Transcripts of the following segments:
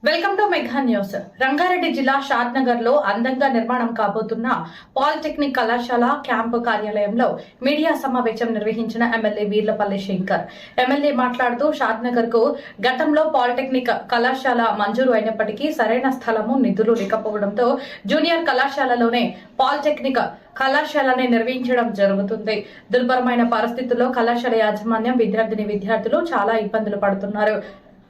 Welcome to mega news. Rangareddy జిల్లా షాద్నగర్ లో అందంగా నిర్మాణం కాబోతున్న పాలిటెక్నిక్ కళాశాల క్యాంపు కార్యాలయంలో మీడియా సమావేశం నిర్వహించిన ఎమ్మెల్యే వీర్లపల్లి శంకర్. ఎమ్మెల్యే మాట్లాడుతూ షాద్నగర్ కు గతంలో పాలిటెక్నిక్ కళాశాల మంజూరు అయినప్పటికీ సరైన స్థలము నిధులు లేకపోవడంతో జూనియర్ కళాశాలలోనే పాలిటెక్నిక్ కళాశాలని నిర్వహించడం జరుగుతుంది. దుర్భరమైన పరిస్థితుల్లో కళాశాల యాజమాన్యం విద్యార్థులు చాలా ఇబ్బందులు పడుతున్నారు.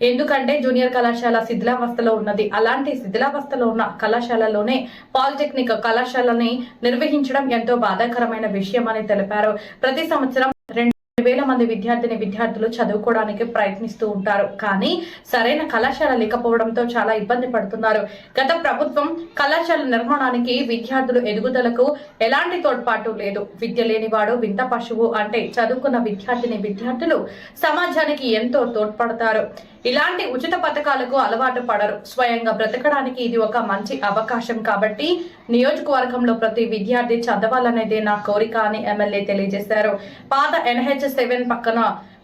ఎందుకంటే జూనియర్ కళాశాల శిథిలావస్థలో ఉన్నది. అలాంటి శిథిలావస్థలో ఉన్న కళాశాలలోనే పాలిటెక్నిక్ కళాశాలని నిర్వహించడం ఎంతో బాధాకరమైన విషయం అని తెలిపారు. ప్రతి సంవత్సరం 2,000 మంది విద్యార్థులు చదువుకోవడానికి ప్రయత్నిస్తూ ఉంటారు. కానీ సరైన కళాశాల లేకపోవడంతో చాలా ఇబ్బంది పడుతున్నారు. గత ప్రభుత్వం కళాశాల నిర్మాణానికి విద్యార్థులు ఎదుగుదలకు ఎలాంటి తోడ్పాటు లేదు. విద్య లేనివాడు వింత పశువు అంటే చదువుకున్న విద్యార్థులు సమాజానికి ఎంతో తోడ్పడతారు. ఇలాంటి ఉచిత పథకాలకు అలవాటు పడరు. స్వయంగా బ్రతకడానికి ఇది ఒక మంచి అవకాశం కాబట్టి నియోజకవర్గంలో ప్రతి విద్యార్థి చదవాలనేదే నా కోరిక అని ఎమ్మెల్యే తెలియజేశారు. పాత NH7 పక్కన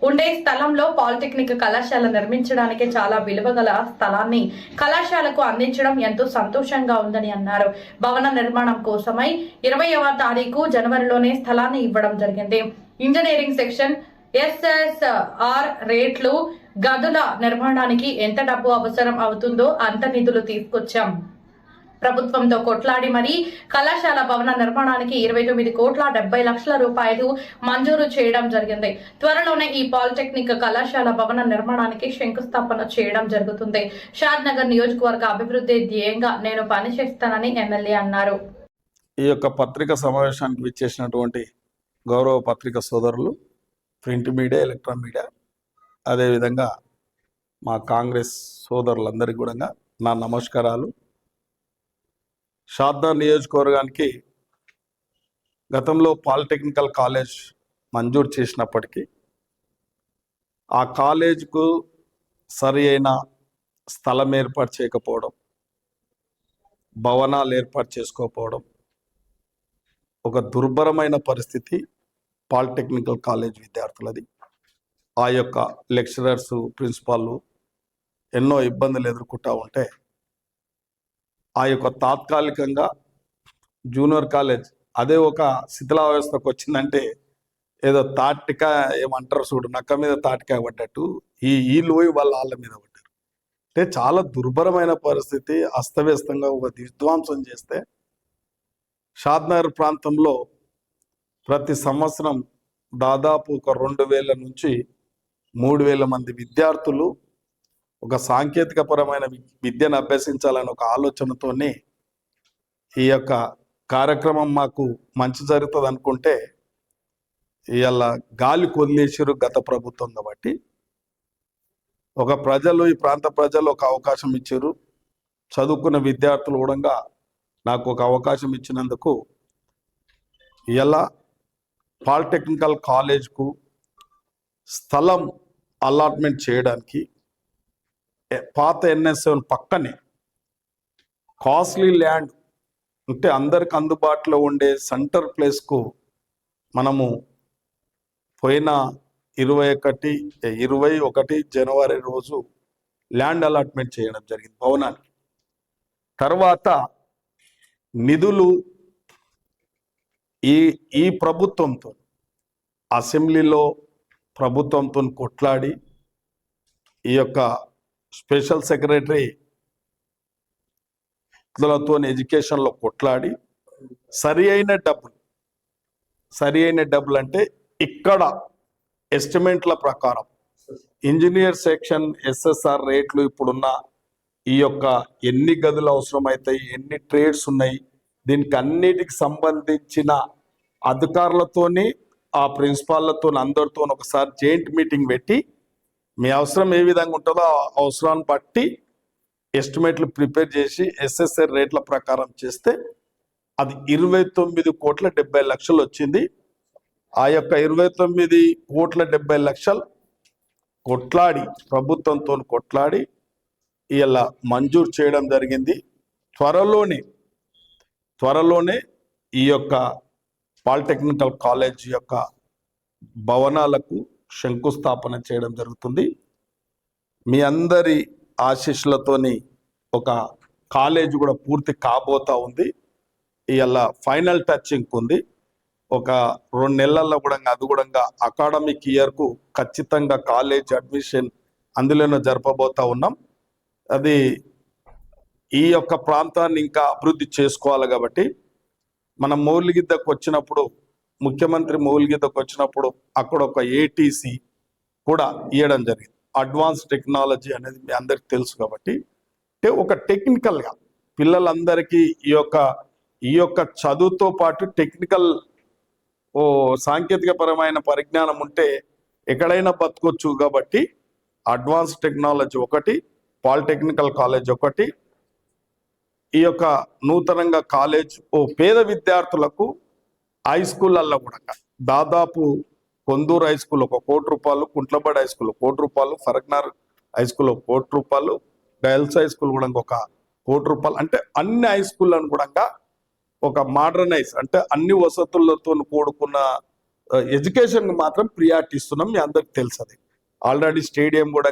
ఉండే స్థలంలో పాలిటెక్నిక్ కళాశాల నిర్మించడానికి చాలా విలువ గల స్థలాన్ని కళాశాలకు అందించడం ఎంతో సంతోషంగా ఉందని అన్నారు. భవన నిర్మాణం కోసమై 20వ తారీఖు జనవరిలోనే స్థలాన్ని ఇవ్వడం జరిగింది. ఇంజనీరింగ్ సెక్షన్ SSR రేట్లు గదుల నిర్మాణానికి ఎంత డబ్బు అవసరం అవుతుందో అంత నిధులు తీసుకొచ్చాం. ప్రభుత్వంతో కొట్లాడి మరీ కళాశాల భవన నిర్మాణానికి 29,70,00,000 రూపాయలు మంజూరు చేయడం జరిగింది. త్వరలోనే ఈ పాలిటెక్నిక్ కళాశాల భవన నిర్మాణానికి శంకుస్థాపన చేయడం జరుగుతుంది. షాద్నగర్ నియోజకవర్గ అభివృద్ధి ధ్యేయంగా నేను పనిచేస్తానని ఎమ్మెల్యే అన్నారు. ఈ యొక్క పత్రికా సమావేశానికి విచ్చేసినటువంటి గౌరవ పత్రికా సోదరులు, ప్రింట్ మీడియా, ఎలక్ట్రానిక్ మీడియా, అదేవిధంగా మా కాంగ్రెస్ సోదరులందరికీ కూడా నా నమస్కారాలు. షాద్నగర్ నియోజకవర్గానికి గతంలో పాలిటెక్నికల్ కాలేజ్ మంజూరు చేసినప్పటికీ ఆ కాలేజ్కు సరి అయిన స్థలం ఏర్పాటు చేయకపోవడం, భవనాలు ఏర్పాటు చేసుకోకపోవడం, ఒక దుర్భరమైన పరిస్థితి పాలిటెక్నికల్ కాలేజ్ విద్యార్థులది. ఆ యొక్క లెక్చరర్స్, ప్రిన్సిపాల్ ఎన్నో ఇబ్బందులు ఎదుర్కొంటూ ఉంటే ఆ యొక్క తాత్కాలికంగా జూనియర్ కాలేజ్ అదే ఒక శిథిలావస్థకు వచ్చిందంటే ఏదో తాటిక ఏమంటారు చూడు, నక్క మీద తాటికాయ పడ్డట్టు వీళ్ళు పోయి వాళ్ళ మీద పడ్డారు. అంటే చాలా దుర్భరమైన పరిస్థితి. అస్తవ్యస్తంగా ఒక విధ్వంసం చేస్తే షాద్నగర్ ప్రాంతంలో ప్రతి సంవత్సరం దాదాపు ఒక 2,000 నుంచి 3,000 మంది విద్యార్థులు ఒక సాంకేతికపరమైన విద్యను అభ్యసించాలని ఒక ఆలోచనతోనే ఈ యొక్క కార్యక్రమం మాకు మంచి జరుగుతుంది అనుకుంటే ఇలా గాలి కొదిలేసారు గత ప్రభుత్వం. కాబట్టి ఈ ప్రాంత ప్రజలు ఒక అవకాశం ఇచ్చారు. చదువుకున్న విద్యార్థులు కూడా నాకు ఒక అవకాశం ఇచ్చినందుకు ఇలా పాలిటెక్నికల్ కాలేజ్కు స్థలం అలాట్మెంట్ చేయడానికి పాత NH7 పక్కనే కాస్ట్లీ ల్యాండ్ అంటే అందరికి అందుబాటులో ఉండే సెంటర్ ప్లేస్కు మనము పోయిన 21 జనవరి రోజు ల్యాండ్ అలాట్మెంట్ చేయడం జరిగింది భవనానికి. తర్వాత నిధులు ఈ ప్రభుత్వంతో అసెంబ్లీలో ప్రభుత్వంతో కొట్లాడి ఈ యొక్క స్పెషల్ సెక్రటరీలతో ఎడ్యుకేషన్లో కొట్లాడి సరి అయిన డబ్బులు అంటే ఇక్కడ ఎస్టిమేట్ల ప్రకారం ఇంజనీర్ సెక్షన్ SSR రేట్లు ఇప్పుడున్న ఈ యొక్క ఎన్ని గదులు అవసరమవుతాయి, ఎన్ని ట్రేడ్స్ ఉన్నాయి, దీనికి అన్నిటికి సంబంధించిన అధికారులతోని ఆ ప్రిన్సిపాల్లతో అందరితో ఒకసారి జాయింట్ మీటింగ్ పెట్టి మీ అవసరం ఏ విధంగా ఉంటుందో ఆ అవసరాన్ని బట్టి ఎస్టిమేట్లు ప్రిపేర్ చేసి SSR రేట్ల ప్రకారం చేస్తే అది 29,70,00,000 వచ్చింది. ఆ యొక్క 29,70,00,000 కొట్లాడి ప్రభుత్వంతో కొట్లాడి ఇలా మంజూరు చేయడం జరిగింది. త్వరలోనే ఈ యొక్క పాలిటెక్నికల్ కాలేజ్ యొక్క భవనాలకు శంకుస్థాపన చేయడం జరుగుతుంది. మీ అందరి ఆశీస్సులతోని ఒక కాలేజ్ కూడా పూర్తి కాబోతా ఉంది. ఇవాళ ఫైనల్ టచింగ్ ఉంది. ఒక 2 నెలల్లో కూడా అది కూడా అకాడమిక్ ఇయర్కు ఖచ్చితంగా కాలేజ్ అడ్మిషన్ అందులోనే జరపబోతా ఉన్నాం. అది ఈ యొక్క ప్రాంతాన్ని ఇంకా అభివృద్ధి చేసుకోవాలి కాబట్టి మనం మౌలిగిద్దకు వచ్చినప్పుడు, ముఖ్యమంత్రి మౌలిగిద్దకు వచ్చినప్పుడు అక్కడ ఒక ఏటీసీ కూడా ఇవ్వడం జరిగింది. అడ్వాన్స్ టెక్నాలజీ అనేది మీ అందరికి తెలుసు కాబట్టి అంటే ఒక టెక్నికల్గా పిల్లలందరికీ ఈ యొక్క చదువుతో పాటు టెక్నికల్ సాంకేతికపరమైన పరిజ్ఞానం ఉంటే ఎక్కడైనా బతకొచ్చు. కాబట్టి అడ్వాన్స్ టెక్నాలజీ ఒకటి, పాలిటెక్నికల్ కాలేజ్ ఒకటి, ఈ యొక్క నూతనంగా కాలేజ్ పేద విద్యార్థులకు హై స్కూళ్ళల్లో కూడా దాదాపు కొందూరు హై స్కూల్ 1 కోటి రూపాయలు, కుంట్లబడి హై స్కూల్ 1 కోటి రూపాయలు, ఫరక్నార్ హై స్కూల్ 1 కోటి రూపాయలు, గర్ల్స్ హై స్కూల్ కూడా 1 కోటి రూపాయలు, అంటే అన్ని హై స్కూళ్ళను కూడా ఒక మోడర్నైజ్ అంటే అన్ని వసతులతో కూడుకున్న ఎడ్యుకేషన్ మాత్రం ప్రియారిటీ ఇస్తున్నాం. మీ అందరికి తెలుసు. అది ఆల్రెడీ స్టేడియం కూడా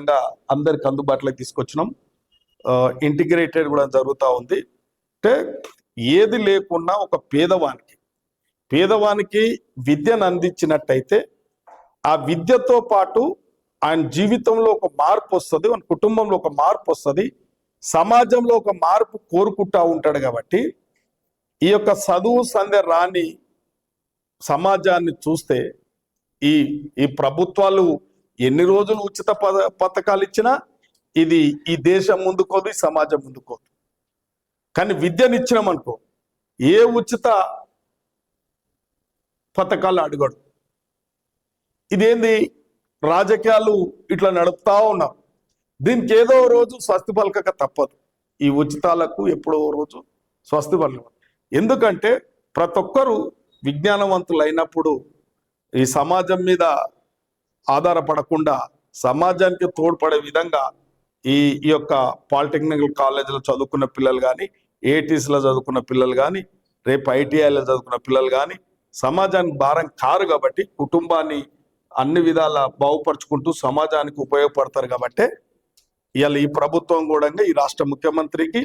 అందరికి అందుబాటులోకి తీసుకొచ్చినాం. ఇంటిగ్రేటెడ్ కూడా జరుగుతూ ఉంది. అంటే ఏది లేకున్నా ఒక పేదవానికి విద్యను అందించినట్టయితే ఆ విద్యతో పాటు ఆయన జీవితంలో ఒక మార్పు వస్తుంది, ఆయన కుటుంబంలో ఒక మార్పు వస్తుంది, సమాజంలో ఒక మార్పు కోరుకుంటా ఉంటాడు. కాబట్టి ఈ యొక్క చదువు సంధ్య రాని సమాజాన్ని చూస్తే ఈ ప్రభుత్వాలు ఎన్ని రోజులు ఉచిత పథకాలు ఇచ్చినా ఇది ఈ దేశం ముందుకోదు, ఈ సమాజం ముందుకోదు. కానీ విద్యను ఇచ్చినామనుకో ఏ ఉచిత పథకాలు అడగడు. ఇదేంది రాజకీయాలు ఇట్లా నడుపుతా ఉన్నారు. దీనికి ఏదో రోజు స్వస్తి పలకక తప్పదు. ఈ ఉచితాలకు ఎప్పుడో రోజు స్వస్తి పలక. ఎందుకంటే ప్రతి ఒక్కరూ విజ్ఞానవంతులు అయినప్పుడు ఈ సమాజం మీద ఆధారపడకుండా సమాజానికి తోడ్పడే విధంగా ఈ యొక్క పాలిటెక్నికల్ కాలేజీలో చదువుకున్న పిల్లలు కానీ, ఏటీసీలో చదువుకున్న పిల్లలు కానీ, రేపు ఐటీఐలో చదువుకున్న పిల్లలు కానీ సమాజానికి భారం కారు. కాబట్టి కుటుంబాన్ని అన్ని విధాలా బాగుపరుచుకుంటూ సమాజానికి ఉపయోగపడతారు. కాబట్టి ఇవాళ ఈ ప్రభుత్వం కూడా ఈ రాష్ట్ర ముఖ్యమంత్రికి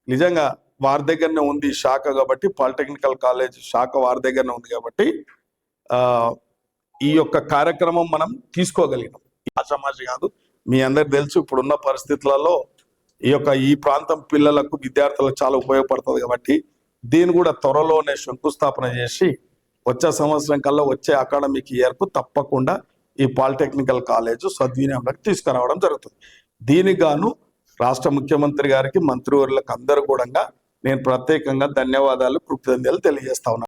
నిజంగా వారి దగ్గరనే ఉంది శాఖ. కాబట్టి పాలిటెక్నికల్ కాలేజ్ శాఖ వారి దగ్గరనే ఉంది. కాబట్టి ఈ యొక్క కార్యక్రమం మనం తీసుకోగలిగినాం. ఆషామాషి కాదు. మీ అందరికి తెలుసు ఇప్పుడున్న పరిస్థితులలో ఈ ప్రాంతం పిల్లలకు, విద్యార్థులకు చాలా ఉపయోగపడుతుంది. కాబట్టి దీన్ని కూడా త్వరలోనే శంకుస్థాపన చేసి వచ్చే సంవత్సరం కల్లా వచ్చే అకాడమిక్ ఇయర్కు తప్పకుండా ఈ పాలిటెక్నికల్ కాలేజ్ సద్వినియోగంలోకి తీసుకురావడం జరుగుతుంది. దీనికి గాను రాష్ట్ర ముఖ్యమంత్రి గారికి, మంత్రివర్యులకు అందరూ కూడా నేను ప్రత్యేకంగా ధన్యవాదాలు, కృతజ్ఞతలు తెలియజేస్తా ఉన్నాను.